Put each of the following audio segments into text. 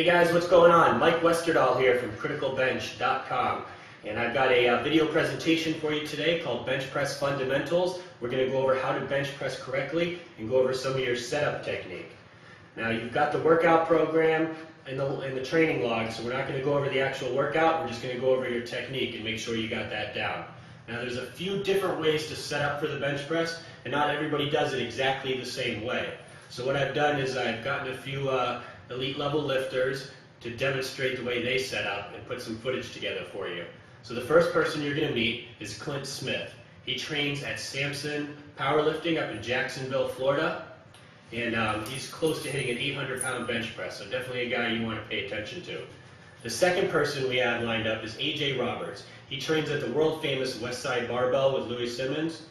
Hey guys, what's going on? Mike Westerdahl here from criticalbench.com, and I've got a video presentation for you today called Bench Press Fundamentals. We're going to go over how to bench press correctly and go over some of your setup technique. Now you've got the workout program and the training log, so we're not going to go over the actual workout, we're just going to go over your technique and make sure you got that down. Now there's a few different ways to set up for the bench press, and not everybody does it exactly the same way. So what I've done is I've gotten a few elite level lifters to demonstrate the way they set up and put some footage together for you. So the first person you're going to meet is Clint Smith. He trains at Samson Powerlifting up in Jacksonville, Florida, and he's close to hitting an 800-pound bench press, so definitely a guy you want to pay attention to. The second person we have lined up is AJ Roberts. He trains at the world-famous Westside Barbell with Louis Simmons,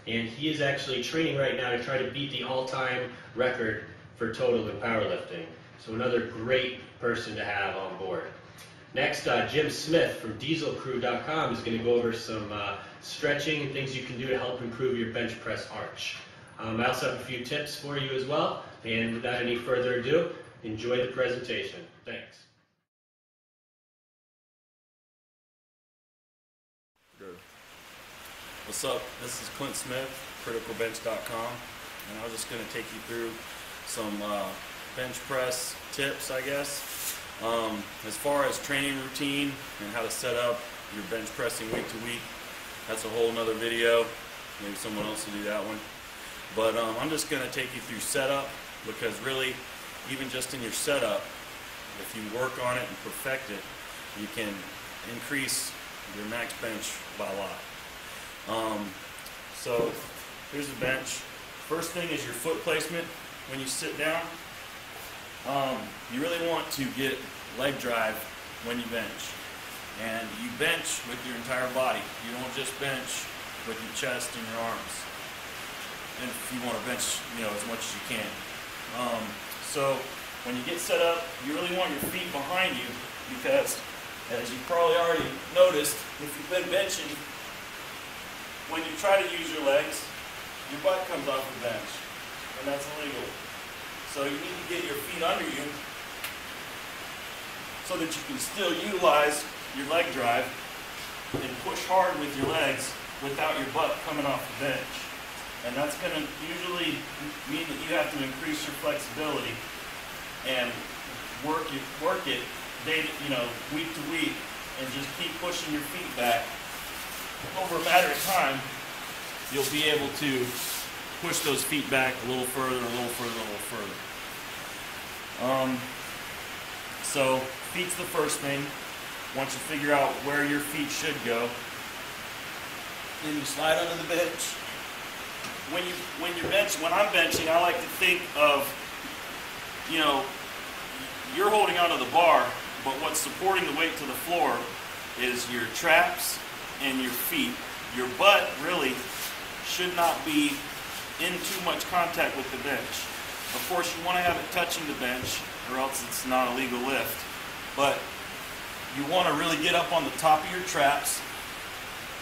and he is actually training right now to try to beat the all-time record for total in powerlifting. So another great person to have on board. Next, Jim Smith from dieselcrew.com is going to go over some stretching and things you can do to help improve your bench press arch. I also have a few tips for you as well, and without any further ado, enjoy the presentation. Thanks. What's up? This is Clint Smith, criticalbench.com, and I was just going to take you through some bench press tips, I guess. As far as training routine and how to set up your bench pressing week to week, that's a whole nother video. Maybe someone else will do that one. But I'm just going to take you through setup, because really, even just in your setup, if you work on it and perfect it, you can increase your max bench by a lot. So here's the bench. First thing is your foot placement when you sit down. You really want to get leg drive when you bench. And you bench with your entire body. You don't just bench with your chest and your arms. And if you want to bench, as much as you can. So when you get set up, you really want your feet behind you, because as you probably already noticed, if you've been benching, when you try to use your legs, your butt comes off the bench, and that's illegal. So you need to get your feet under you so that you can still utilize your leg drive and push hard with your legs without your butt coming off the bench. And that's going to usually mean that you have to increase your flexibility and work it day, week to week, and just keep pushing your feet back. Over a matter of time, you'll be able to push those feet back a little further, a little further, a little further. So feet's the first thing. Once you figure out where your feet should go, then you slide under the bench. When I'm benching, I like to think of, you're holding onto the bar, but what's supporting the weight to the floor is your traps and your feet. Your butt really should not be in too much contact with the bench. Of course, you want to have it touching the bench, or else it's not a legal lift. But you want to really get up on the top of your traps,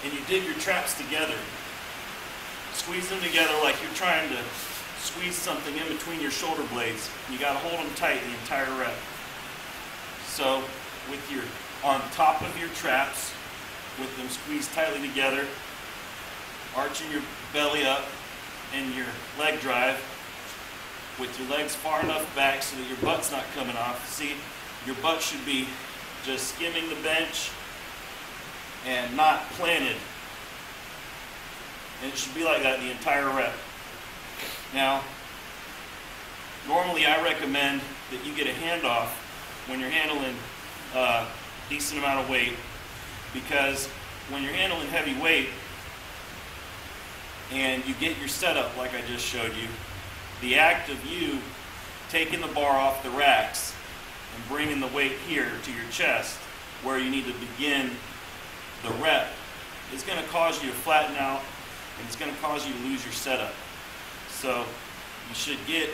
and you dig your traps together. Squeeze them together like you're trying to squeeze something in between your shoulder blades. You got to hold them tight the entire rep. So on top of your traps, with them squeezed tightly together, arching your belly up and your leg drive, with your legs far enough back so that your butt's not coming off. See, your butt should be just skimming the bench and not planted. And it should be like that the entire rep. Now, normally I recommend that you get a handoff when you're handling a decent amount of weight, because when you're handling heavy weight and you get your setup like I just showed you, the act of you taking the bar off the racks and bringing the weight here to your chest where you need to begin the rep is going to cause you to flatten out, and it's going to cause you to lose your setup. So you should get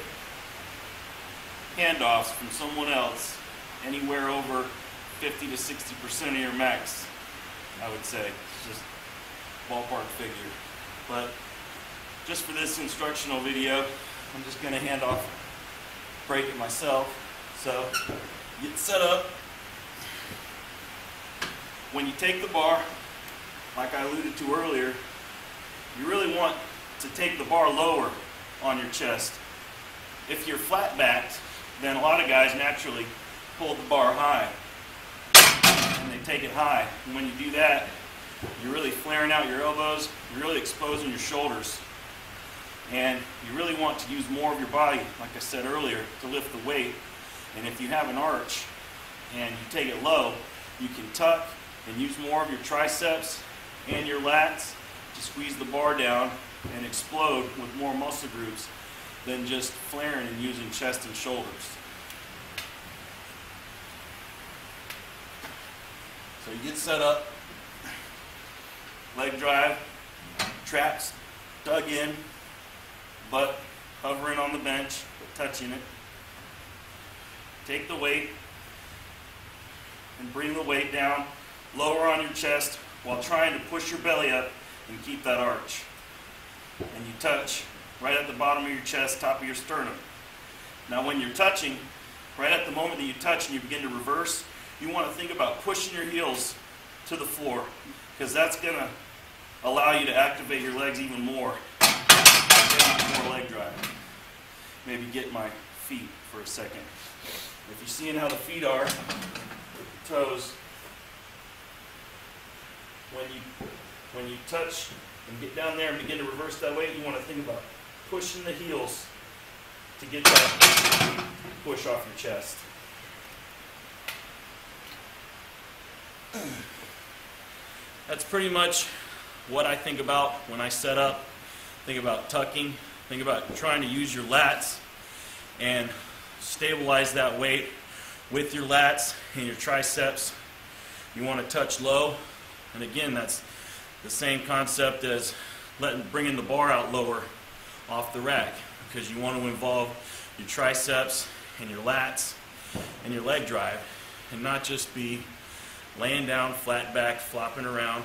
handoffs from someone else anywhere over 50 to 60% of your max, I would say. It's just ballpark figure. But just for this instructional video, I'm just going to hand off, break it myself. So Get set up. When you take the bar, like I alluded to earlier, you really want to take the bar lower on your chest. If you're flat backed, then a lot of guys naturally pull the bar high and they take it high. And when you do that, you're really flaring out your elbows, you're really exposing your shoulders. And you really want to use more of your body, like I said earlier, to lift the weight. And if you have an arch and you take it low, you can tuck and use more of your triceps and your lats to squeeze the bar down and explode with more muscle groups than just flaring and using chest and shoulders. So you get set up, leg drive, traps dug in, butt hovering on the bench, but touching it. Take the weight and bring the weight down lower on your chest while trying to push your belly up and keep that arch. And you touch right at the bottom of your chest, top of your sternum. Now when you're touching, right at the moment that you touch and you begin to reverse, you want to think about pushing your heels to the floor, because that's going to allow you to activate your legs even more. Get more leg drive. Maybe get my feet for a second. If you're seeing how the feet are, with the toes, when you touch and get down there and begin to reverse that weight, you want to think about pushing the heels to get that push off your chest. That's pretty much what I think about when I set up. Think about tucking, think about trying to use your lats and stabilize that weight with your lats and your triceps. You want to touch low, and again, that's the same concept as bringing the bar out lower off the rack, because you want to involve your triceps and your lats and your leg drive, and not just be laying down flat back, flopping around,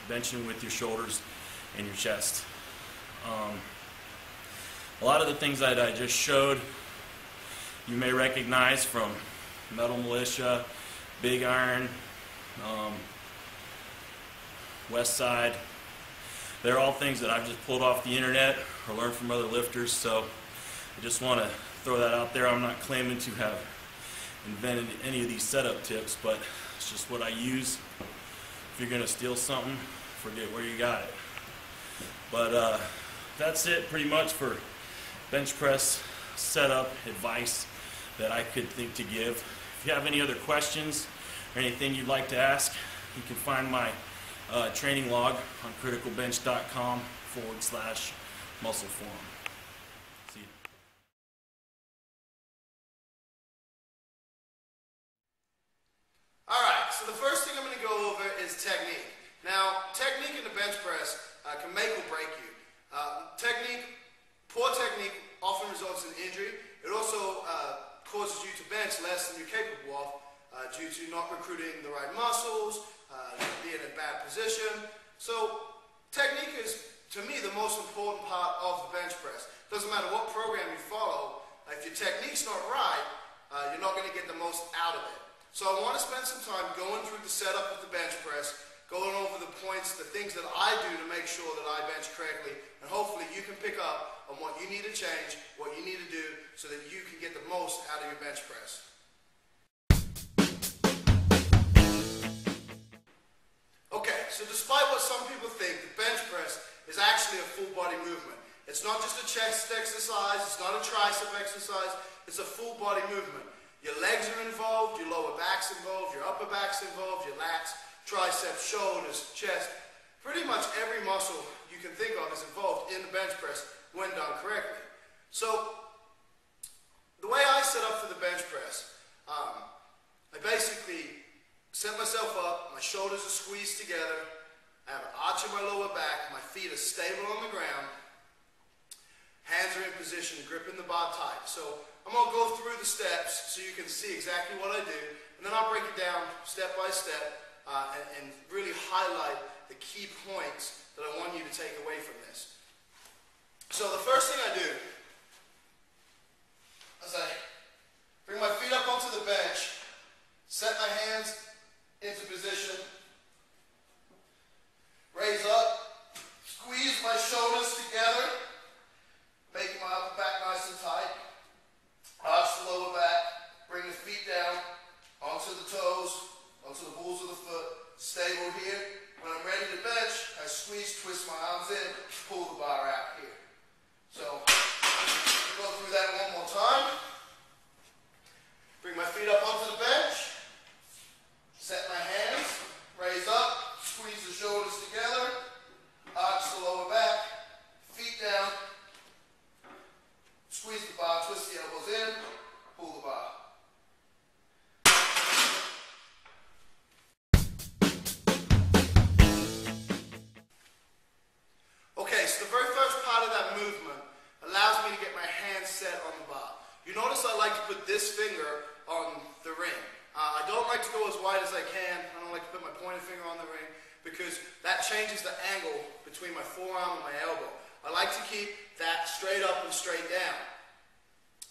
benching with your shoulders and your chest. A lot of the things that I just showed you may recognize from Metal Militia, Big Iron, West Side. They're all things that I've just pulled off the internet or learned from other lifters, so I just want to throw that out there. I'm not claiming to have invented any of these setup tips, but it's just what I use. If you're going to steal something, forget where you got it. But that's it pretty much for bench press setup advice that I could think to give. If you have any other questions or anything you'd like to ask, you can find my training log on criticalbench.com/muscle forum. See you. Alright, so the first thing I'm going to go over is technique. Now, technique in the bench press can make or break you. Poor technique often results in injury. It also causes you to bench less than you're capable of due to not recruiting the right muscles, being in a bad position. So technique is, to me, the most important part of the bench press. Doesn't matter what program you follow, if your technique's not right, you're not going to get the most out of it. So I want to spend some time going through the setup of the bench press, going over the points, the things that I do to make sure that I bench correctly, and hopefully you can pick up on what you need to change, what you need to do, so that you can get the most out of your bench press. Okay, so despite what some people think, the bench press is actually a full body movement. It's not just a chest exercise, it's not a tricep exercise, it's a full body movement. Your legs are involved, your lower back's involved, your upper back's involved, your lats, triceps, shoulders, chest. Pretty much every muscle you can think of is involved in the bench press when done correctly. So, the way I set up for the bench press, I basically set myself up, my shoulders are squeezed together, I have an arch in my lower back, my feet are stable on the ground, hands are in position, gripping the bar tight. So I'm going to go through the steps so you can see exactly what I do, and then I'll break it down step by step and really highlight the key points that I want you to take away from this. So the first thing I do is I bring my feet up onto the bench, Set my hands into position. Raise up. Squeeze my shoulders together. Making my upper back nice and tight. Arch the lower back. Bring the feet down onto the toes, onto the balls of the foot. Stable here. When I'm ready to bench, I squeeze, twist my arms in, pull the bar out here. So, go through that one more time. Bring my feet up onto the bench. Set my hands. Raise up. Squeeze the shoulders together. Arch the lower back. Feet down. Squeeze the bar, twist the elbows in, pull the bar. Okay, so the very first part of that movement allows me to get my hands set on the bar. You notice I like to put this finger on the ring. I don't like to go as wide as I can. I don't like to put my pointer finger on the ring because that changes the angle between my forearm and my elbow. I like to keep that straight up and straight down.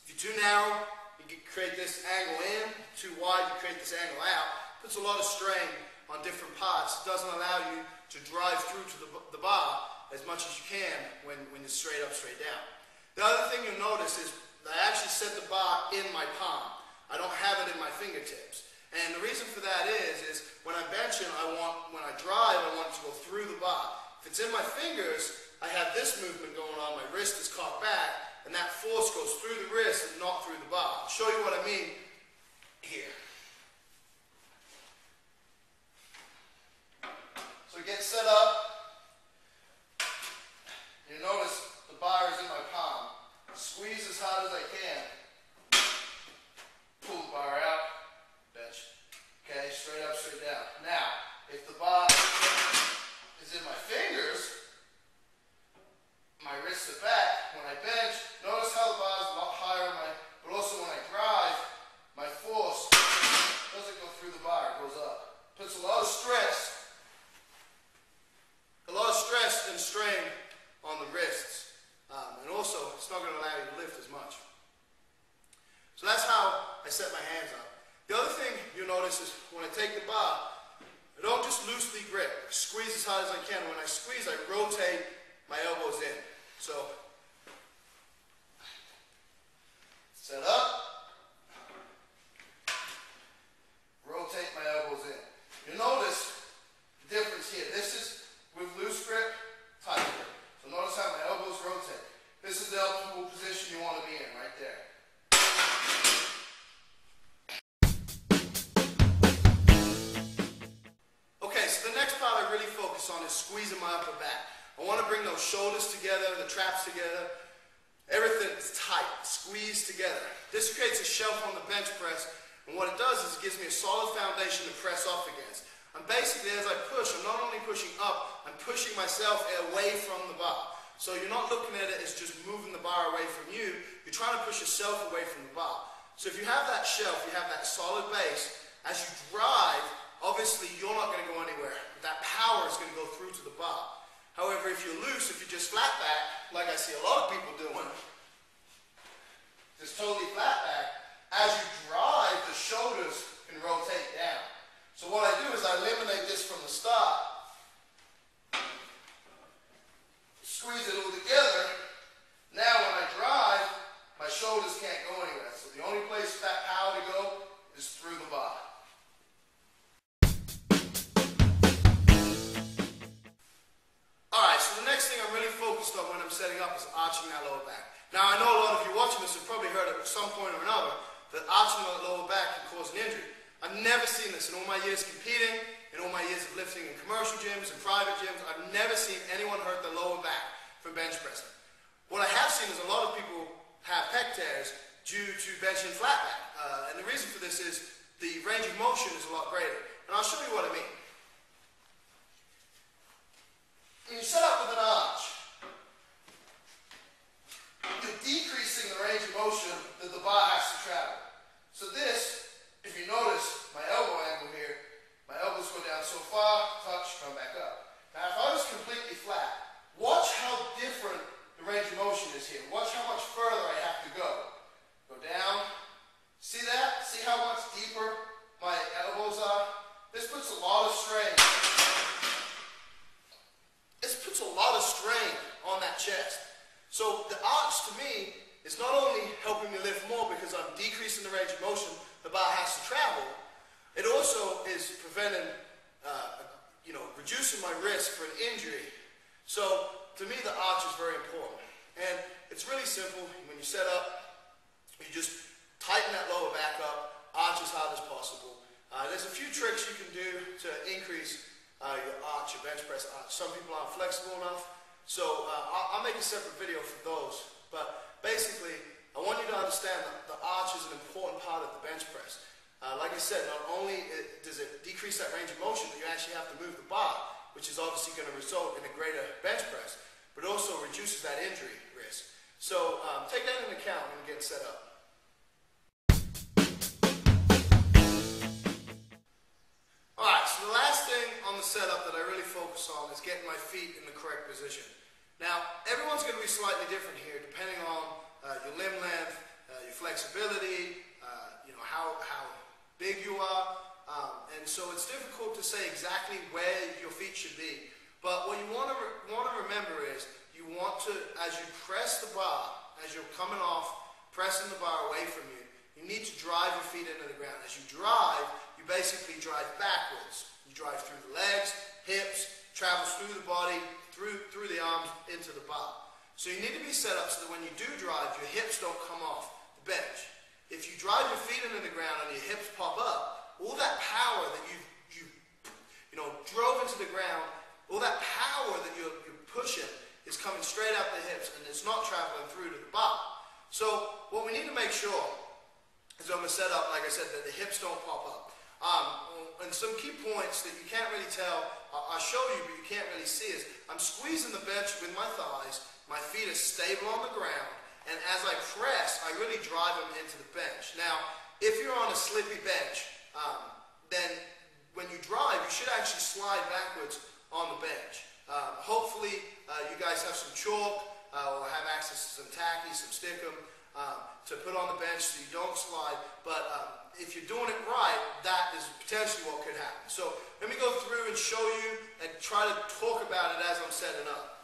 If you're too narrow, you can create this angle in. Too wide, you create this angle out. Puts a lot of strain on different parts. It doesn't allow you to drive through to the bar as much as you can when you're straight up, straight down. The other thing you'll notice is I actually set the bar in my palm. I don't have it in my fingertips. And the reason for that is when I'm benching, when I drive, I want it to go through the bar. If it's in my fingers, I have this movement going on. My wrist is cocked back. And that force goes through the wrist and not through the bar. I'll show you what I mean here. So we get set up. You notice the bar is in my palm. Squeeze as hard as I can. Pull the bar out. Bench. Okay, straight up, straight down. Now, if the bar is in my fingers, my wrists are back. When I bench, notice how the bar is a lot higher on but also when I drive, my force doesn't go through the bar, it goes up. Puts a lot of stress and strain on the wrists. And also, it's not going to allow you to lift as much. So that's how I set my hands up. The other thing you'll notice is when I take the bar, I don't just loosely grip. I squeeze as hard as I can. When I squeeze, I rotate my elbows in. So, set up, rotate my elbows in. You'll notice the difference here. This is with loose grip, tight grip. So notice how my elbows rotate. This is the optimal position you want to be in, right there. Okay, so the next part I really focus on is squeezing my upper back. I want to bring those shoulders together, the traps together. Everything is tight, squeezed together. This creates a shelf on the bench press, and what it does is it gives me a solid foundation to press off against. And basically, as I push, I'm not only pushing up, I'm pushing myself away from the bar. So you're not looking at it as just moving the bar away from you, you're trying to push yourself away from the bar. So if you have that shelf, you have that solid base, as you drive, obviously you're not going to go anywhere. That power is going to go through to the bar. However, if you're loose, if you're just flat back, like I see a lot of people doing, just totally flat back, as you drive, the shoulders can rotate down. So what I do is I eliminate this from the start. Squeeze it all together. Now when I drive, my shoulders can't go anywhere. So the only place for that power to go is through the bar. Alright, so the next thing I'm really focused on when I'm setting up is arching that lower back. Now I know a lot of you watching this have probably heard at some point or another that arching that lower back can cause an injury. I've never seen this in all my years competing, in all my years of lifting in commercial gyms and private gyms. I've never seen anyone hurt the lower back from bench pressing. What I have seen is a lot of people have pec tears due to benching flat back. And the reason for this is the range of motion is a lot greater. And I'll show you what I mean. When you set up with an arch, you're decreasing the range of motion that the bar has to travel. So this, if you notice my elbow angle here, my elbows go down so far, touch, come back up. Now if I was completely flat, watch how different the range of motion is here. Watch how much further I have to go. Go down. See that? See how much deeper my chest. So the arch to me is not only helping me lift more because I'm decreasing the range of motion the bar has to travel, it also is preventing, reducing my risk for an injury. So to me the arch is very important. And it's really simple. When you set up, you just tighten that lower back up, arch as hard as possible. There's a few tricks you can do to increase your arch, your bench press arch. Some people aren't flexible enough, so I'll make a separate video for those. But basically, I want you to understand that the arch is an important part of the bench press. Like I said, not only does it decrease that range of motion, but you actually have to move the bar, which is obviously going to result in a greater bench press, but also reduces that injury risk. So take that into account when you get set up. Alright, so the last thing on the setup that I really focus on is getting my feet in the correct position. Now, everyone's going to be slightly different here depending on your limb length, your flexibility, how big you are, and so it's difficult to say exactly where your feet should be. But what you want to remember is you want to, as you press the bar, as you're coming off, pressing the bar away from you, you need to drive your feet into the ground. As you drive, you basically drive backwards. You drive through the legs, hips, travels through the body, through the arms, into the bar. So you need to be set up so that when you do drive, your hips don't come off the bench. If you drive your feet into the ground and your hips pop up, all that power that you drove into the ground, all that power that you're pushing is coming straight out the hips and it's not traveling through to the bar. So what we need to make sure is on the setup, like I said, that the hips don't pop up. And some key points that you can't really tell, I'll show you but you can't really see is I'm squeezing the bench with my thighs, my feet are stable on the ground, and as I press, I really drive them into the bench. Now, if you're on a slippy bench, then when you drive, you should actually slide backwards on the bench. Hopefully, you guys have some chalk or have access to some tacky, some stickum to put on the bench so you don't slide. But if you're doing it right, that is potentially what could happen. So let me go through and show you and try to talk about it as I'm setting up.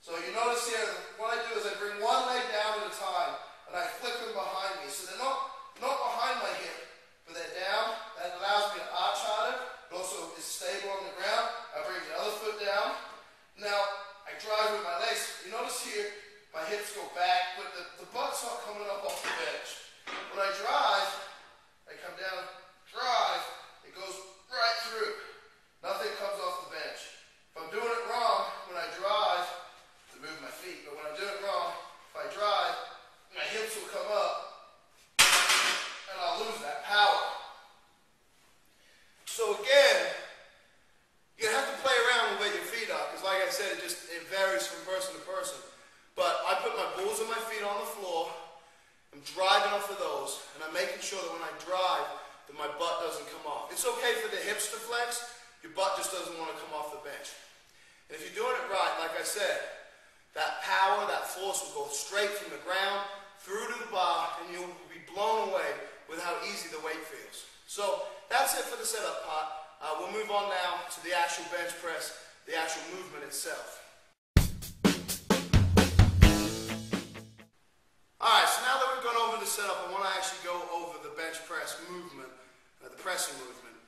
So you notice here, what I do is I bring one leg down at a time, and I flip them behind me. So they're not behind my hip, but they're down. That allows me to arch harder. It also is stable on the ground. I bring the other foot down. Now, I drive with my legs. You notice here, my hips go back, but the butt's not coming up off the bench. When I drive, I come down, drive, it goes right through. Nothing comes off the bench. If I'm doing it wrong, when I drive, move my feet, but when I do it wrong, if I drive, my hips will come up and I'll lose that power. So again, you have to play around with where your feet are, because like I said, it varies from person to person. But I put my balls of my feet on the floor, I'm driving off of those, and I'm making sure that when I drive, that my butt doesn't come off. It's okay for the hips to flex, your butt just doesn't want to come off the bench. And if you're doing it right, like I said, that power, that force will go straight from the ground through to the bar, and you'll be blown away with how easy the weight feels. So that's it for the setup part. We'll move on now to the actual bench press, the actual movement itself. Alright, so now that we've gone over the setup, I want to actually go over the bench press movement, the pressing movement.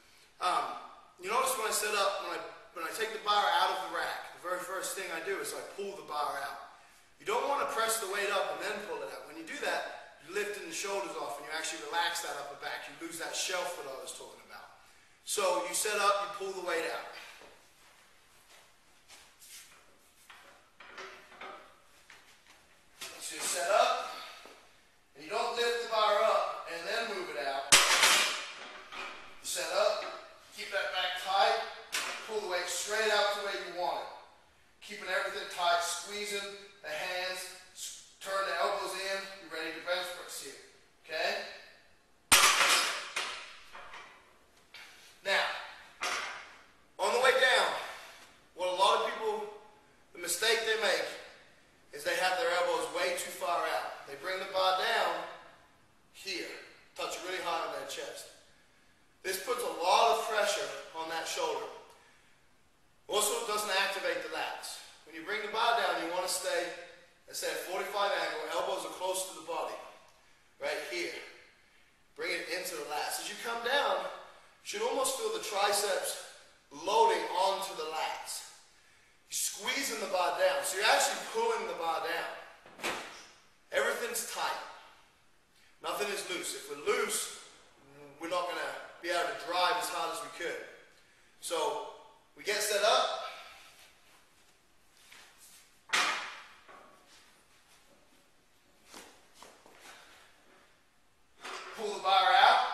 You notice when I set up, when I take the bar out of the rack, the very first thing I do is I pull the bar out. You don't want to press the weight up and then pull it out. When you do that, you're lifting the shoulders off and you actually relax that upper back. You lose that shelf that I was talking about. So you set up, you pull the weight out. So you set up, and you don't lift the bar up and then move it out. You set up, keep that back tight, pull the weight straight out the way you want it. Keeping everything tight, squeezing the hands, turn the elbows in, you're ready to bench press here, okay? Now, on the way triceps loading onto the lats. You're squeezing the bar down, so you're actually pulling the bar down. Everything's tight. Nothing is loose. If we're loose, we're not going to be able to drive as hard as we could. So we get set up. Pull the bar out.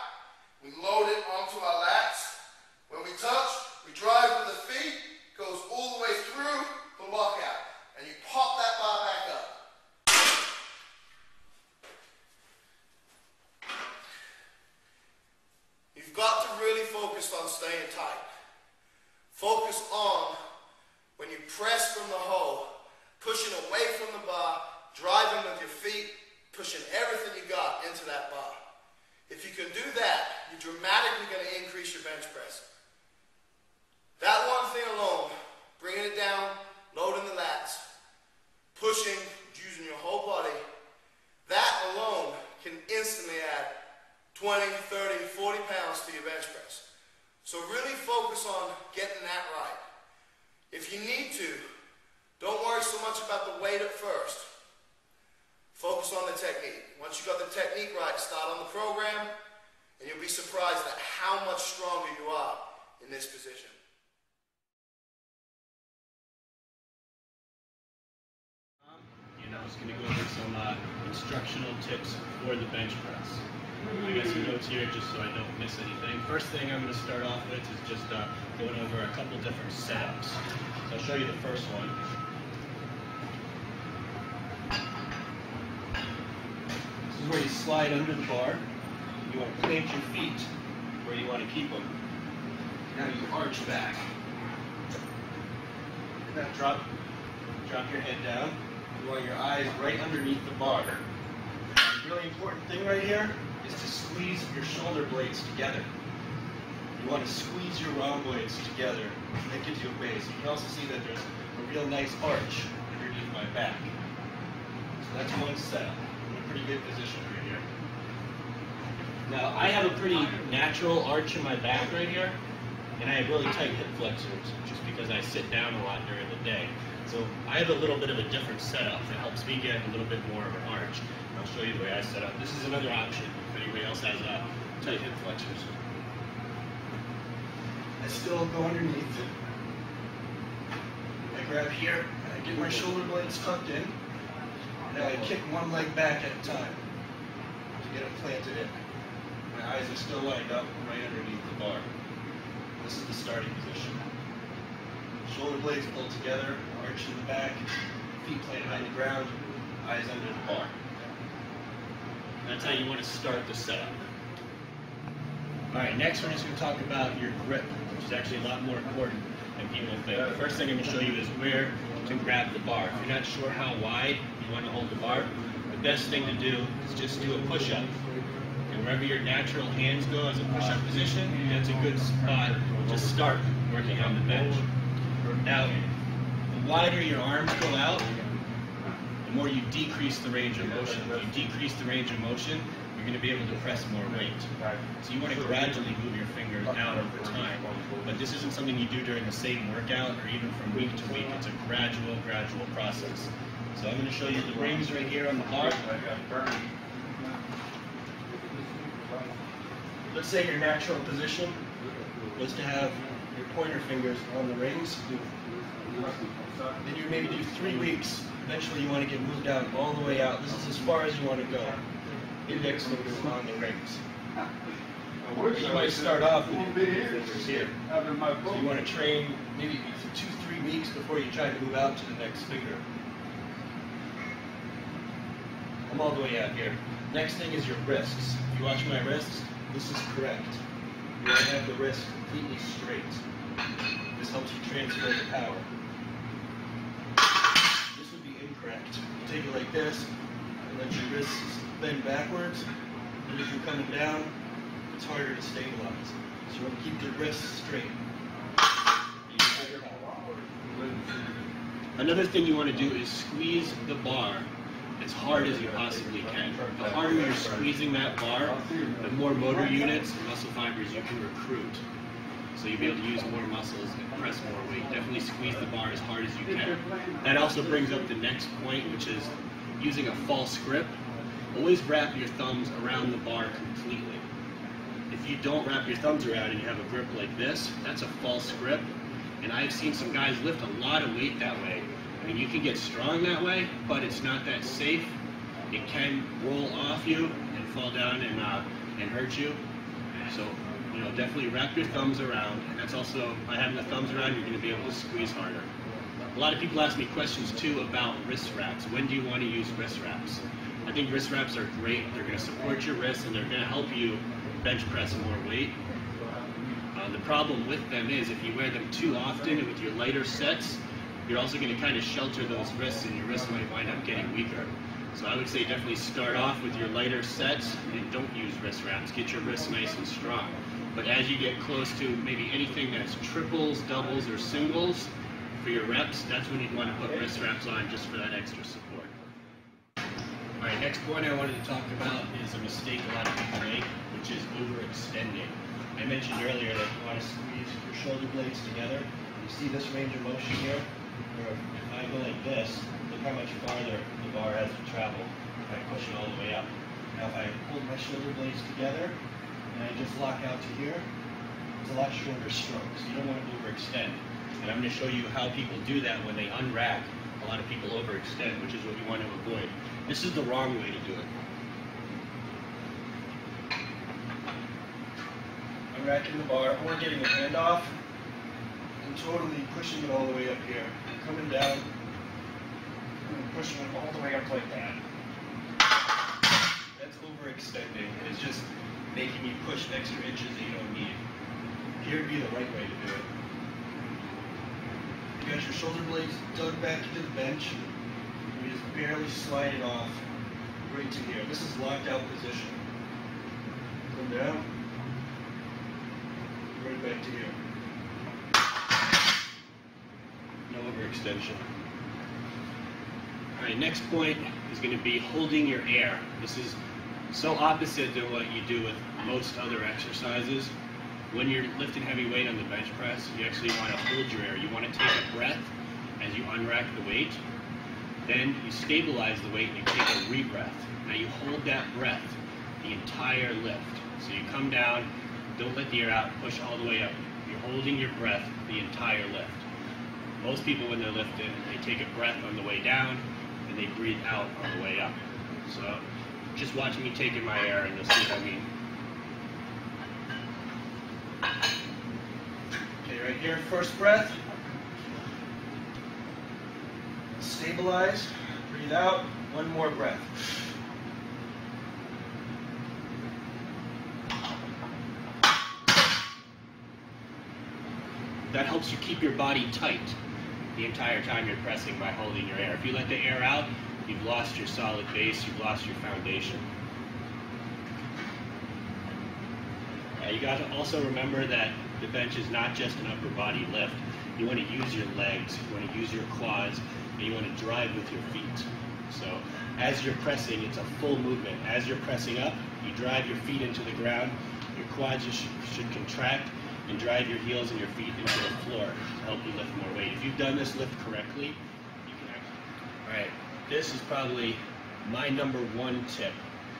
We load it onto our lats. When we touch, we drive with the feet, goes all the way through the lockout, and you pop that bar back up. You've got to really focus on staying tight. Focus on when you press from the hole, pushing away from the bar, driving with your feet, pushing everything you got into that bar. If you can do that, you're dramatically going to increase your bench press. That one thing alone, bringing it down, loading the lats, pushing, using your whole body, that alone can instantly add 20, 30, 40 pounds to your bench press. So really focus on getting that right. If you need to, don't worry so much about the weight at first. Focus on the technique. Once you got the technique right, start on the program, and you'll be surprised at how much stronger you are in this position. And I was going to go over some instructional tips for the bench press. I got some notes here just so I don't miss anything. First thing I'm going to start off with is just going over a couple different setups. So I'll show you the first one. This is where you slide under the bar. You want to plant your feet where you want to keep them. Now you arch back. Now drop your head down. You want your eyes right underneath the bar. The really important thing right here is to squeeze your shoulder blades together. You want to squeeze your round blades together. That gives you a base. You can also see that there's a real nice arch underneath my back. So that's one setup. I'm in a pretty good position right here. Now I have a pretty natural arch in my back right here, and I have really tight hip flexors just because I sit down a lot during the day. So I have a little bit of a different setup that helps me get a little bit more of an arch. And I'll show you the way I set up. This is another option if anybody else has tight hip flexors. I still go underneath it. I grab here, and I get my shoulder blades tucked in. Now I kick one leg back at a time to get it planted in. My eyes are still lined up right underneath the bar. This is the starting position. Shoulder blades pulled together, arch in the back, feet planted on the ground, eyes under the bar. That's how you want to start the setup. Alright, next we're just going to talk about your grip, which is actually a lot more important than people think. The first thing I'm going to show you is where to grab the bar. If you're not sure how wide you want to hold the bar, the best thing to do is just do a push-up. And wherever your natural hands go as a push-up position, that's a good spot to start working on the bench. Now, the wider your arms go out, the more you decrease the range of motion. When you decrease the range of motion, you're going to be able to press more weight. So you want to gradually move your fingers out over time. But this isn't something you do during the same workout or even from week to week. It's a gradual process. So I'm going to show you the rings right here on the bar. Let's say your natural position was to have your pointer fingers on the rings. Then you maybe do 3 weeks. Eventually you want to get moved out all the way out. This is as far as you want to go. Index fingers on the rings. You might start off with your fingers here. So you want to train maybe 2-3 weeks before you try to move out to the next finger. I'm all the way out here. Next thing is your wrists. If you watch my wrists, this is correct. You want to have the wrist completely straight. This helps you transfer the power. This would be incorrect. You take it like this, and let your wrists bend backwards, and if you're coming down, it's harder to stabilize. So you want to keep the wrists straight. Another thing you want to do is squeeze the bar as hard as you possibly can. The harder you're squeezing that bar, the more motor units and muscle fibers you can recruit. so you'll be able to use more muscles and press more weight. Definitely squeeze the bar as hard as you can. That also brings up the next point, which is using a false grip. Always wrap your thumbs around the bar completely. If you don't wrap your thumbs around and you have a grip like this, that's a false grip. And I've seen some guys lift a lot of weight that way. I mean, you can get strong that way, but it's not that safe. It can roll off you and fall down and hurt you. So, you know, definitely wrap your thumbs around. And that's also, by having the thumbs around, you're going to be able to squeeze harder. A lot of people ask me questions too about wrist wraps. When do you want to use wrist wraps? I think wrist wraps are great. They're going to support your wrists and they're going to help you bench press more weight. The problem with them is if you wear them too often and with your lighter sets, you're also going to kind of shelter those wrists and your wrists might wind up getting weaker. So I would say definitely start off with your lighter sets and don't use wrist wraps. Get your wrists nice and strong. But as you get close to maybe anything that's triples, doubles, or singles for your reps, that's when you'd want to put wrist wraps on just for that extra support. All right, next point I wanted to talk about is a mistake a lot of people make, which is overextending. I mentioned earlier that you want to squeeze your shoulder blades together. You see this range of motion here? Where if I go like this, look how much farther the bar has to travel if I push it all the way up. Now if I hold my shoulder blades together and I just lock out to here, it's a lot shorter stroke, so you don't want to overextend. And I'm going to show you how people do that when they unrack. A lot of people overextend, which is what you want to avoid. This is the wrong way to do it. Unracking the bar, or getting the hand off, and totally pushing it all the way up here. Coming down, and pushing it all the way up like that. That's overextending. It's just making you push extra inches that you don't need. Here would be the right way to do it. You got your shoulder blades dug back into the bench. You just barely slide it off right to here. This is locked out position. Come down. Right back to here. No overextension. Alright, next point is going to be holding your air. This is so opposite than what you do with most other exercises. When you're lifting heavy weight on the bench press, you actually want to hold your air. You want to take a breath as you unrack the weight. Then you stabilize the weight and you take a rebreath. Now you hold that breath the entire lift. So you come down, don't let the air out, push all the way up. You're holding your breath the entire lift. Most people when they're lifting, they take a breath on the way down and they breathe out on the way up. So just watch me taking my air and you'll see what I mean. Okay, right here, first breath. Stabilize, breathe out, one more breath. That helps you keep your body tight the entire time you're pressing by holding your air. If you let the air out, you've lost your solid base, you've lost your foundation. You got to also remember that the bench is not just an upper body lift. You want to use your legs, you want to use your quads, and you want to drive with your feet. So as you're pressing, it's a full movement. As you're pressing up, you drive your feet into the ground, your quads should contract, and drive your heels and your feet into the floor to help you lift more weight. If you've done this lift correctly, you can actually... Alright, this is probably my number one tip,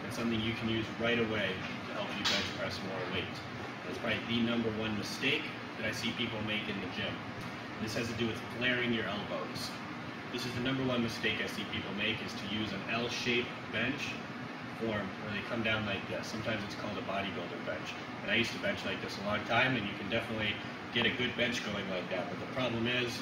and something you can use right away to help you bench press more weight. It's probably the number one mistake that I see people make in the gym. This has to do with flaring your elbows. This is the number one mistake I see people make, is to use an L-shaped bench form where they come down like this. Sometimes it's called a bodybuilder bench. And I used to bench like this a long time, and you can definitely get a good bench going like that. But the problem is,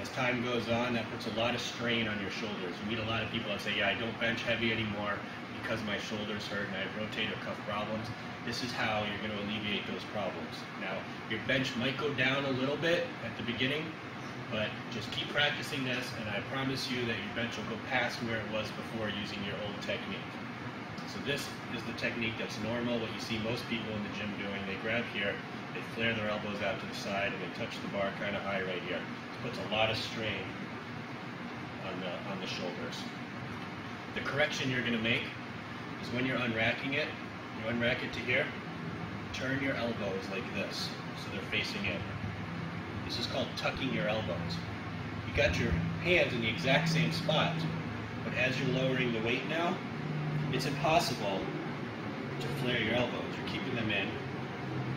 as time goes on, that puts a lot of strain on your shoulders. You meet a lot of people that say, yeah, I don't bench heavy anymore because my shoulders hurt and I have rotator cuff problems. This is how you're going to alleviate those problems. Now, your bench might go down a little bit at the beginning, but just keep practicing this, and I promise you that your bench will go past where it was before using your old technique. So this is the technique that's normal, what you see most people in the gym doing. They grab here, they flare their elbows out to the side, and they touch the bar kind of high right here. It puts a lot of strain on the shoulders. The correction you're going to make is when you're unracking it, you unrack it to here, turn your elbows like this, so they're facing in. This is called tucking your elbows. You got your hands in the exact same spot, but as you're lowering the weight now, it's impossible to flare your elbows. You're keeping them in,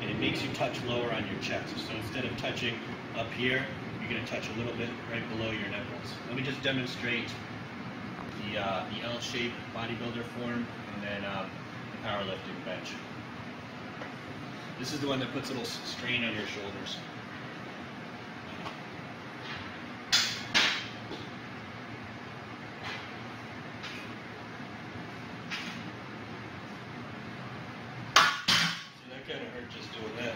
and it makes you touch lower on your chest. So instead of touching up here, you're going to touch a little bit right below your nipples. Let me just demonstrate the L-shaped bodybuilder form, and then the powerlifting bench. This is the one that puts a little strain on your shoulders. See, that kind of hurt just doing that.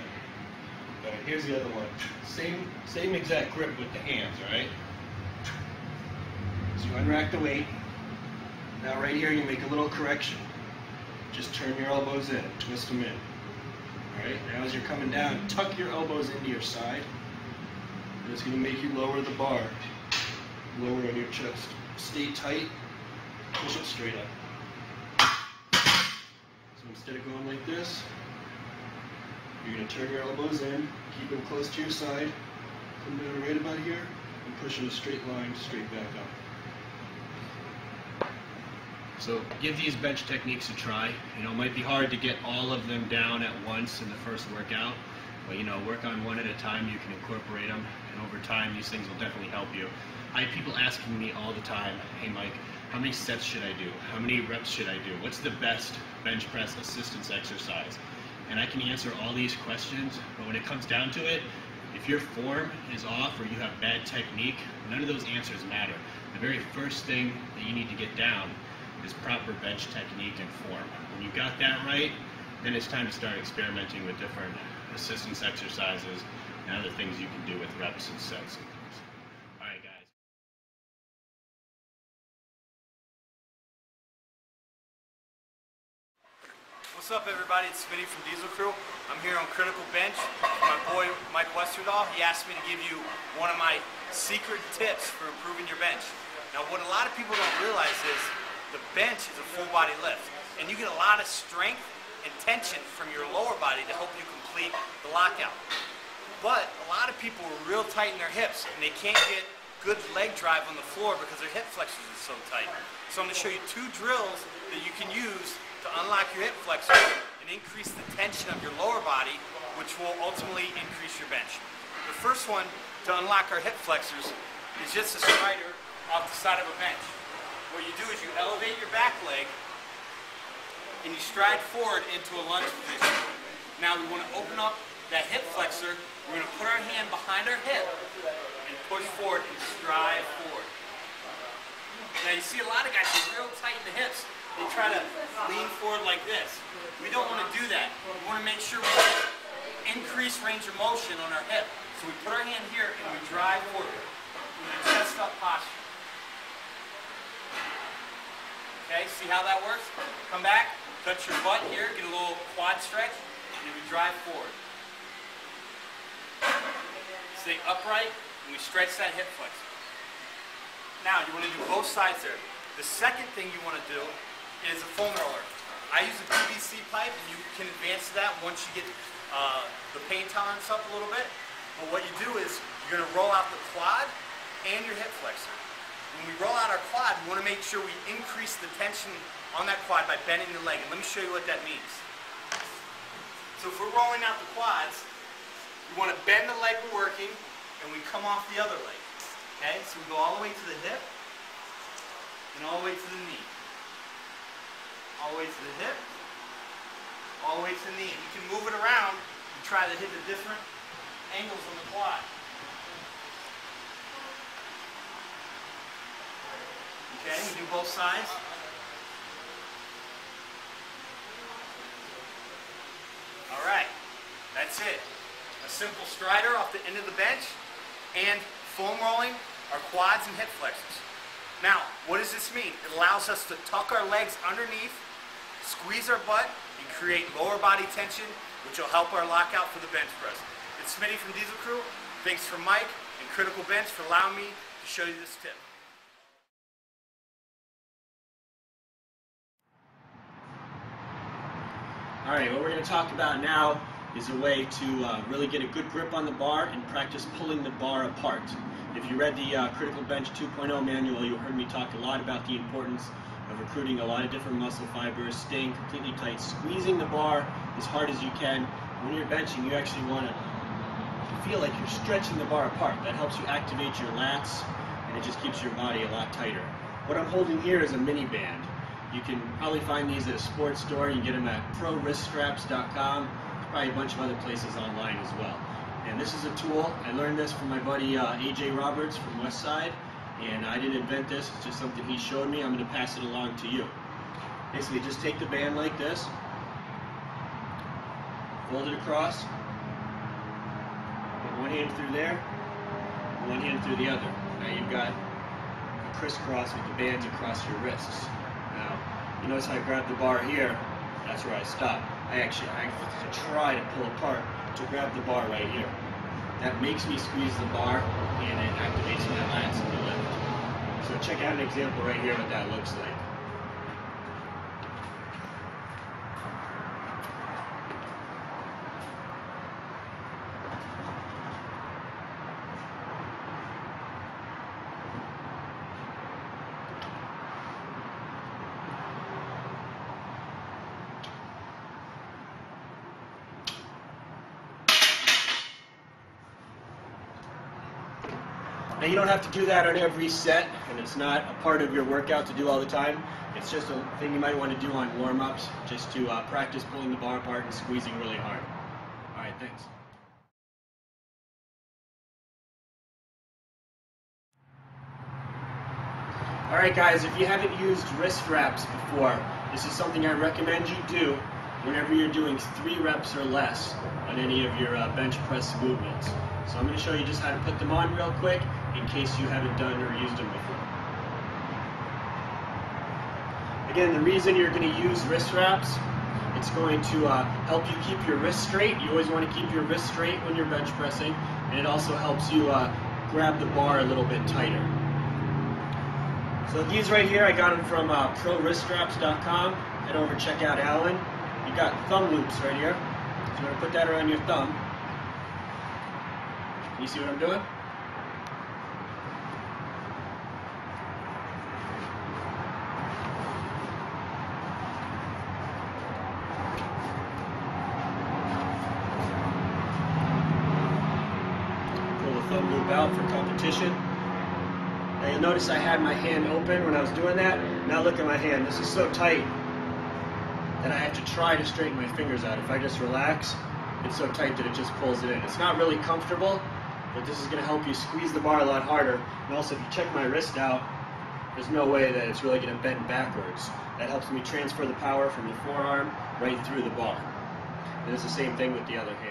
All right, here's the other one. Same exact grip with the hands, all right? So you unrack the weight. Now right here you make a little correction. Just turn your elbows in, twist them in. Alright, now as you're coming down, tuck your elbows into your side. And it's going to make you lower the bar. Lower on your chest. Stay tight, push it straight up. So instead of going like this, you're going to turn your elbows in, keep them close to your side, come down right about here, and push in a straight line straight back up. So give these bench techniques a try. You know, it might be hard to get all of them down at once in the first workout, but you know, work on one at a time. You can incorporate them, and over time, these things will definitely help you. I have people asking me all the time, hey Mike, how many sets should I do? How many reps should I do? What's the best bench press assistance exercise? And I can answer all these questions, but when it comes down to it, if your form is off or you have bad technique, none of those answers matter. The very first thing that you need to get down is proper bench technique and form. When you got that right, then it's time to start experimenting with different assistance exercises and other things you can do with reps and sets and things. All right, guys. What's up, everybody? It's Smitty from Diesel Crew. I'm here on Critical Bench. My boy Mike Westerdahl, he asked me to give you one of my secret tips for improving your bench. Now, what a lot of people don't realize is the bench is a full body lift, and you get a lot of strength and tension from your lower body to help you complete the lockout. But a lot of people are real tight in their hips, and they can't get good leg drive on the floor because their hip flexors are so tight. So I'm going to show you 2 drills that you can use to unlock your hip flexor and increase the tension of your lower body, which will ultimately increase your bench. The first one to unlock our hip flexors is just a strider off the side of a bench. What you do is you elevate your back leg and you stride forward into a lunge position. Now we want to open up that hip flexor. We're going to put our hand behind our hip and push forward and stride forward. Now you see a lot of guys are real tight in the hips. They try to lean forward like this. We don't want to do that. We want to make sure we get increased range of motion on our hip. So we put our hand here and we drive forward in a chest up posture. Okay, see how that works? Come back, touch your butt here, get a little quad stretch, and then we drive forward. Stay upright, and we stretch that hip flexor. Now, you want to do both sides there. The second thing you want to do is a foam roller. I use a PVC pipe, and you can advance to that once you get the paint tolerance up a little bit. But what you do is, you're going to roll out the quad and your hip flexor. When we roll out our quad, we want to make sure we increase the tension on that quad by bending the leg. And let me show you what that means. So if we're rolling out the quads, we want to bend the leg we're working, and we come off the other leg. Okay? So we go all the way to the hip, and all the way to the knee. All the way to the hip, all the way to the knee. And you can move it around and try to hit the different angles on the quad. Okay, we do both sides. All right, that's it. A simple strider off the end of the bench and foam rolling our quads and hip flexors. Now, what does this mean? It allows us to tuck our legs underneath, squeeze our butt, and create lower body tension, which will help our lockout for the bench press. It's Smitty from Diesel Crew. Thanks for Mike and Critical Bench for allowing me to show you this tip. All right, what we're going to talk about now is a way to really get a good grip on the bar and practice pulling the bar apart. If you read the Critical Bench 2.0 manual, you heard me talk a lot about the importance of recruiting a lot of different muscle fibers, staying completely tight, squeezing the bar as hard as you can. When you're benching, you actually want to feel like you're stretching the bar apart. That helps you activate your lats, and it just keeps your body a lot tighter. What I'm holding here is a mini band. You can probably find these at a sports store. You can get them at prowriststraps.com. There's probably a bunch of other places online as well. And this is a tool. I learned this from my buddy AJ Roberts from Westside, and I didn't invent this. It's just something he showed me. I'm going to pass it along to you. Basically, just take the band like this, fold it across, put one hand through there, one hand through the other. Now you've got a crisscross with the bands across your wrists. Now, you notice how I grab the bar here. That's where I stop. I have to try to pull apart to grab the bar right here. That makes me squeeze the bar, and it activates my lats in the lift. So check out an example right here what that looks like. Now you don't have to do that on every set, and it's not a part of your workout to do all the time. It's just a thing you might want to do on warm-ups, just to practice pulling the bar apart and squeezing really hard. All right, thanks. All right, guys, if you haven't used wrist wraps before, this is something I recommend you do whenever you're doing 3 reps or less on any of your bench press movements. So I'm going to show you just how to put them on real quick in case you haven't done or used them before. Again, the reason you're going to use wrist wraps, it's going to help you keep your wrists straight. You always want to keep your wrists straight when you're bench pressing, and it also helps you grab the bar a little bit tighter. So these right here, I got them from prowriststraps.com. Head over, check out Alan. You got thumb loops right here. So you're going to put that around your thumb. Can you see what I'm doing? Pull the thumb loop out for competition. Now you'll notice I had my hand open when I was doing that. Now look at my hand. This is so tight that I have to try to straighten my fingers out. If I just relax, it's so tight that it just pulls it in. It's not really comfortable, but this is going to help you squeeze the bar a lot harder. And also, if you check my wrist out, there's no way that it's really going to bend backwards. That helps me transfer the power from the forearm right through the bar. And it's the same thing with the other hand.